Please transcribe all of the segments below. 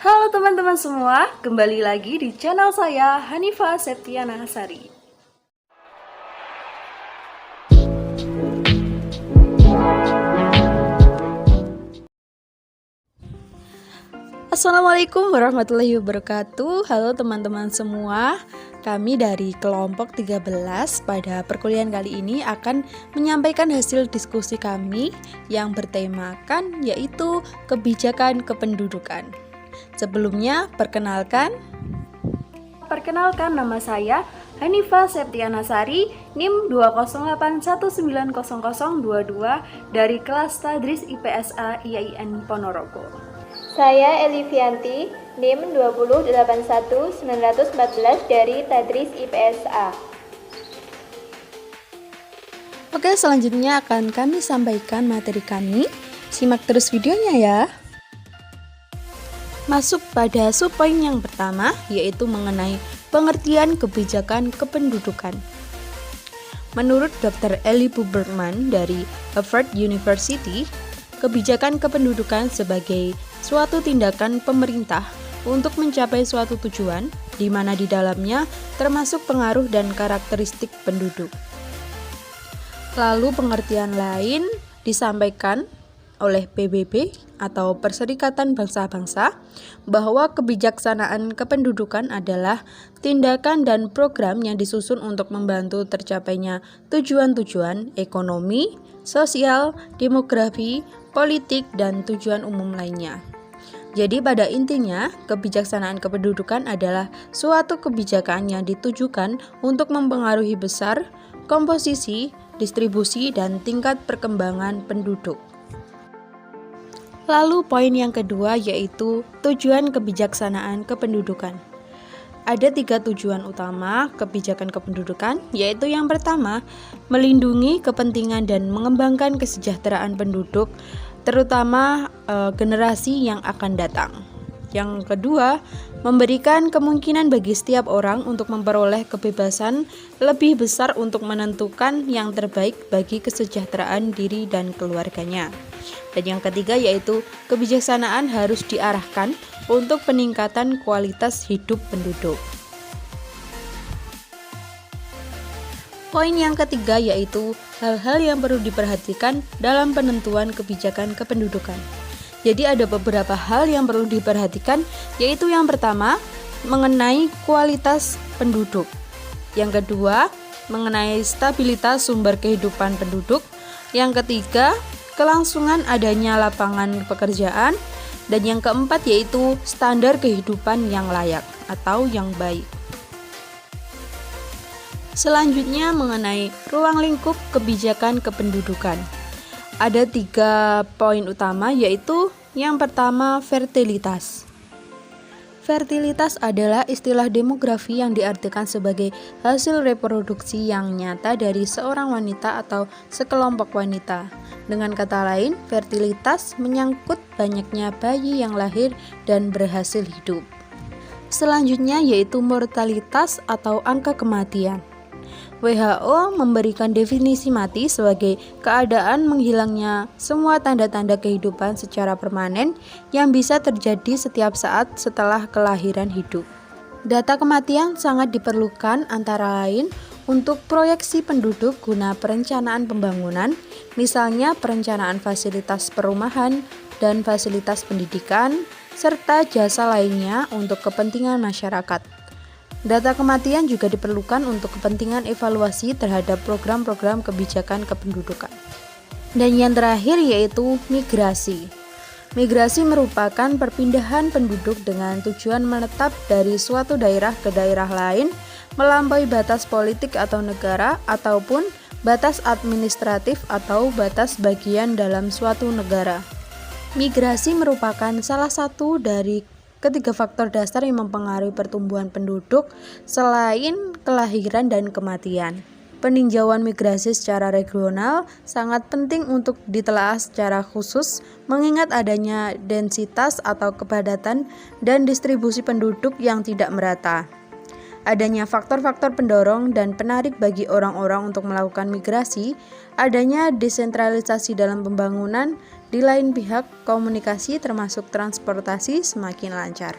Halo teman-teman semua, kembali lagi di channel saya Hanifah Septiana Hasari. Assalamualaikum warahmatullahi wabarakatuh. Halo teman-teman semua. Kami dari kelompok 13 pada perkuliahan kali ini akan menyampaikan hasil diskusi kami yang bertemakan yaitu kebijakan kependudukan. Sebelumnya, perkenalkan nama saya Hanifah Septiana Hasari, NIM 208190022 dari kelas Tadris IPSA IAIN Ponorogo. Saya Elivianti, NIM 2081914 dari Tadris IPSA. Oke, selanjutnya akan kami sampaikan materi kami. Simak terus videonya ya. Masuk pada subpoin yang pertama, yaitu mengenai pengertian kebijakan kependudukan. Menurut Dr. Eli Puberman dari Harvard University, kebijakan kependudukan sebagai suatu tindakan pemerintah untuk mencapai suatu tujuan, di mana di dalamnya termasuk pengaruh dan karakteristik penduduk. Lalu pengertian lain disampaikan oleh PBB atau Perserikatan Bangsa-Bangsa bahwa kebijaksanaan kependudukan adalah tindakan dan program yang disusun untuk membantu tercapainya tujuan-tujuan ekonomi, sosial, demografi, politik, dan tujuan umum lainnya. Jadi pada intinya, kebijaksanaan kependudukan adalah suatu kebijakan yang ditujukan untuk mempengaruhi besar, komposisi, distribusi, dan tingkat perkembangan penduduk. Lalu poin yang kedua yaitu tujuan kebijaksanaan kependudukan. Ada 3 tujuan utama kebijakan kependudukan, yaitu yang pertama, melindungi kepentingan dan mengembangkan kesejahteraan penduduk, terutama generasi yang akan datang. Yang kedua, memberikan kemungkinan bagi setiap orang untuk memperoleh kebebasan lebih besar untuk menentukan yang terbaik bagi kesejahteraan diri dan keluarganya. Dan yang ketiga yaitu kebijaksanaan harus diarahkan untuk peningkatan kualitas hidup penduduk. Poin yang ketiga yaitu hal-hal yang perlu diperhatikan dalam penentuan kebijakan kependudukan. Jadi ada beberapa hal yang perlu diperhatikan, yaitu yang pertama mengenai kualitas penduduk, yang kedua mengenai stabilitas sumber kehidupan penduduk, yang ketiga kelangsungan adanya lapangan pekerjaan, dan yang keempat yaitu standar kehidupan yang layak atau yang baik. Selanjutnya mengenai ruang lingkup kebijakan kependudukan. Ada 3 poin utama, yaitu yang pertama fertilitas. Fertilitas adalah istilah demografi yang diartikan sebagai hasil reproduksi yang nyata dari seorang wanita atau sekelompok wanita. Dengan kata lain, fertilitas menyangkut banyaknya bayi yang lahir dan berhasil hidup. Selanjutnya yaitu mortalitas atau angka kematian. WHO memberikan definisi mati sebagai keadaan menghilangnya semua tanda-tanda kehidupan secara permanen yang bisa terjadi setiap saat setelah kelahiran hidup. Data kematian sangat diperlukan antara lain untuk proyeksi penduduk guna perencanaan pembangunan, misalnya perencanaan fasilitas perumahan dan fasilitas pendidikan, serta jasa lainnya untuk kepentingan masyarakat. Data kematian juga diperlukan untuk kepentingan evaluasi terhadap program-program kebijakan kependudukan. Dan yang terakhir yaitu migrasi. Migrasi merupakan perpindahan penduduk dengan tujuan menetap dari suatu daerah ke daerah lain melampaui batas politik atau negara ataupun batas administratif atau batas bagian dalam suatu negara. Migrasi merupakan salah satu dari ketiga faktor dasar yang mempengaruhi pertumbuhan penduduk selain kelahiran dan kematian. Peninjauan migrasi secara regional sangat penting untuk ditelaah secara khusus mengingat adanya densitas atau kepadatan dan distribusi penduduk yang tidak merata. adanya faktor-faktor pendorong dan penarik bagi orang-orang untuk melakukan migrasi, adanya desentralisasi dalam pembangunan, di lain pihak komunikasi termasuk transportasi semakin lancar.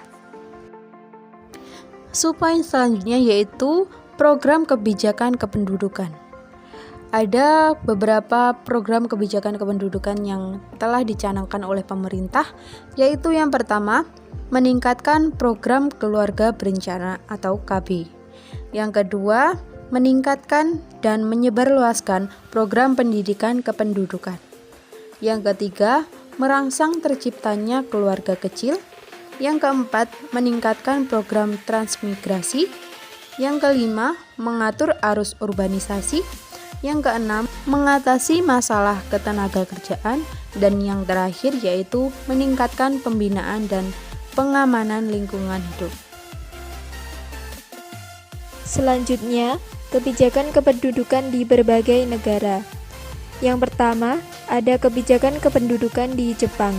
Subpoin selanjutnya yaitu program kebijakan kependudukan. Ada beberapa program kebijakan kependudukan yang telah dicanangkan oleh pemerintah, yaitu yang pertama, meningkatkan program keluarga berencana atau KB. Yang kedua, meningkatkan dan menyebarluaskan program pendidikan kependudukan. Yang ketiga, merangsang terciptanya keluarga kecil. Yang keempat, meningkatkan program transmigrasi. Yang kelima, mengatur arus urbanisasi. Yang keenam, mengatasi masalah ketenaga kerjaan. Dan yang terakhir yaitu meningkatkan pembinaan dan pengamanan lingkungan hidup. Selanjutnya, kebijakan kependudukan di berbagai negara. Yang pertama, ada kebijakan kependudukan di Jepang.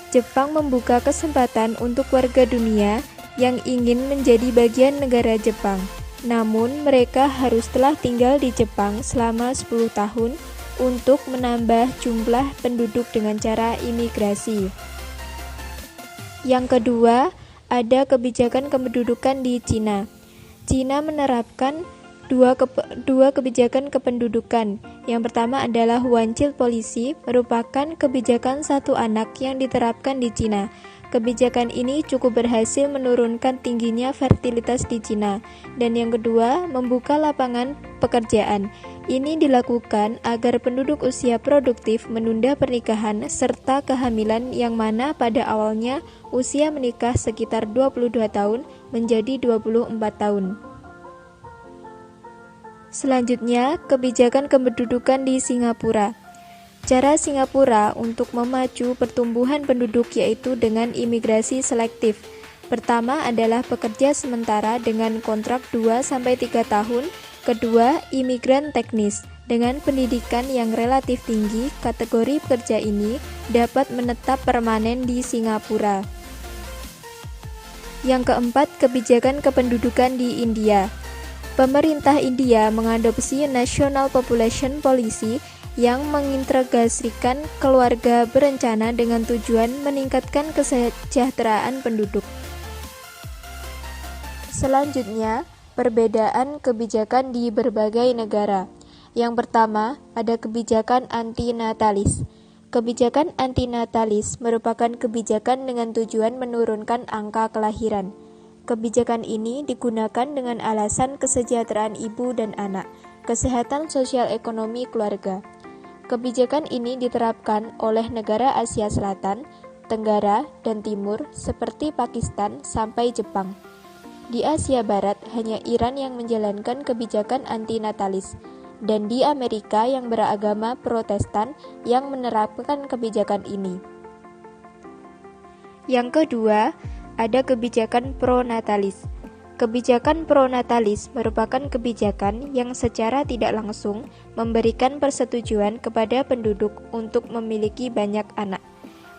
Jepang membuka kesempatan untuk warga dunia yang ingin menjadi bagian negara Jepang. Namun, mereka harus telah tinggal di Jepang selama 10 tahun untuk menambah jumlah penduduk dengan cara imigrasi. Yang kedua, ada kebijakan kependudukan di Cina. Cina menerapkan dua kebijakan kependudukan. Yang pertama adalah One Child Policy, merupakan kebijakan satu anak yang diterapkan di Cina. Kebijakan ini cukup berhasil menurunkan tingginya fertilitas di Cina. Dan yang kedua, membuka lapangan pekerjaan. Ini dilakukan agar penduduk usia produktif menunda pernikahan serta kehamilan yang mana pada awalnya usia menikah sekitar 22 tahun menjadi 24 tahun. Selanjutnya, kebijakan kependudukan di Singapura. Cara Singapura untuk memacu pertumbuhan penduduk yaitu dengan imigrasi selektif. Pertama adalah pekerja sementara dengan kontrak 2-3 tahun. Kedua, imigran teknis. Dengan pendidikan yang relatif tinggi, kategori pekerja ini dapat menetap permanen di Singapura. Yang keempat, kebijakan kependudukan di India. Pemerintah India mengadopsi National Population Policy yang mengintegrasikan keluarga berencana dengan tujuan meningkatkan kesejahteraan penduduk. Selanjutnya, perbedaan kebijakan di berbagai negara. Yang pertama, ada kebijakan antinatalis. Kebijakan antinatalis merupakan kebijakan dengan tujuan menurunkan angka kelahiran. Kebijakan ini digunakan dengan alasan kesejahteraan ibu dan anak, kesehatan sosial ekonomi keluarga. Kebijakan ini diterapkan oleh negara Asia Selatan, Tenggara, dan Timur seperti Pakistan sampai Jepang. Di Asia Barat hanya Iran yang menjalankan kebijakan antinatalis, dan di Amerika yang beragama Protestan yang menerapkan kebijakan ini. Yang kedua, ada kebijakan pronatalis. Kebijakan pronatalis merupakan kebijakan yang secara tidak langsung memberikan persetujuan kepada penduduk untuk memiliki banyak anak.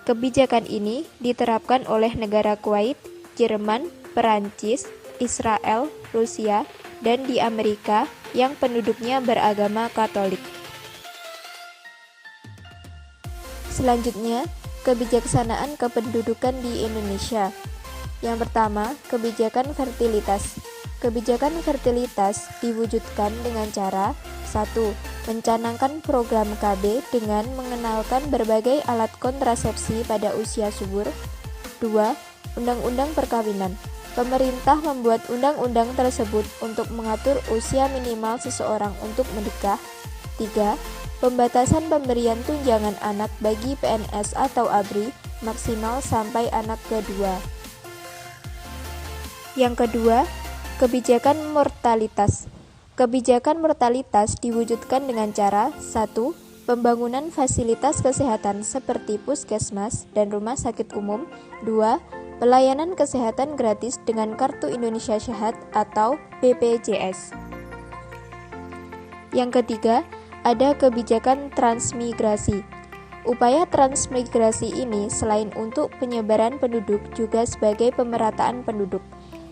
Kebijakan ini diterapkan oleh negara Kuwait, Jerman, Perancis, Israel, Rusia, dan di Amerika yang penduduknya beragama Katolik. Selanjutnya, kebijaksanaan kependudukan di Indonesia. Yang pertama, kebijakan fertilitas. Kebijakan fertilitas diwujudkan dengan cara 1. Mencanangkan program KB dengan mengenalkan berbagai alat kontrasepsi pada usia subur. 2. Undang-undang perkawinan. Pemerintah membuat undang-undang tersebut untuk mengatur usia minimal seseorang untuk menikah. 3. Pembatasan pemberian tunjangan anak bagi PNS atau ABRI maksimal sampai anak kedua. Yang kedua, kebijakan mortalitas. Kebijakan mortalitas diwujudkan dengan cara 1. Pembangunan fasilitas kesehatan seperti puskesmas dan rumah sakit umum. 2. Pelayanan kesehatan gratis dengan Kartu Indonesia Sehat atau BPJS. Yang ketiga, ada kebijakan transmigrasi. Upaya transmigrasi ini selain untuk penyebaran penduduk juga sebagai pemerataan penduduk.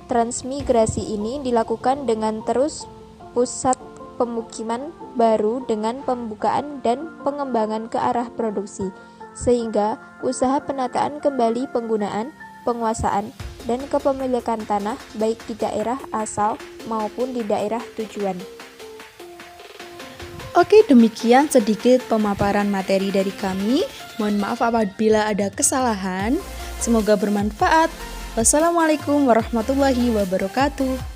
Transmigrasi ini dilakukan dengan terus pusat pemukiman baru dengan pembukaan dan pengembangan ke arah produksi, sehingga usaha penataan kembali penggunaan, penguasaan, dan kepemilikan tanah baik di daerah asal maupun di daerah tujuan. Oke, demikian sedikit pemaparan materi dari kami. Mohon maaf apabila ada kesalahan. Semoga bermanfaat. Wassalamualaikum warahmatullahi wabarakatuh.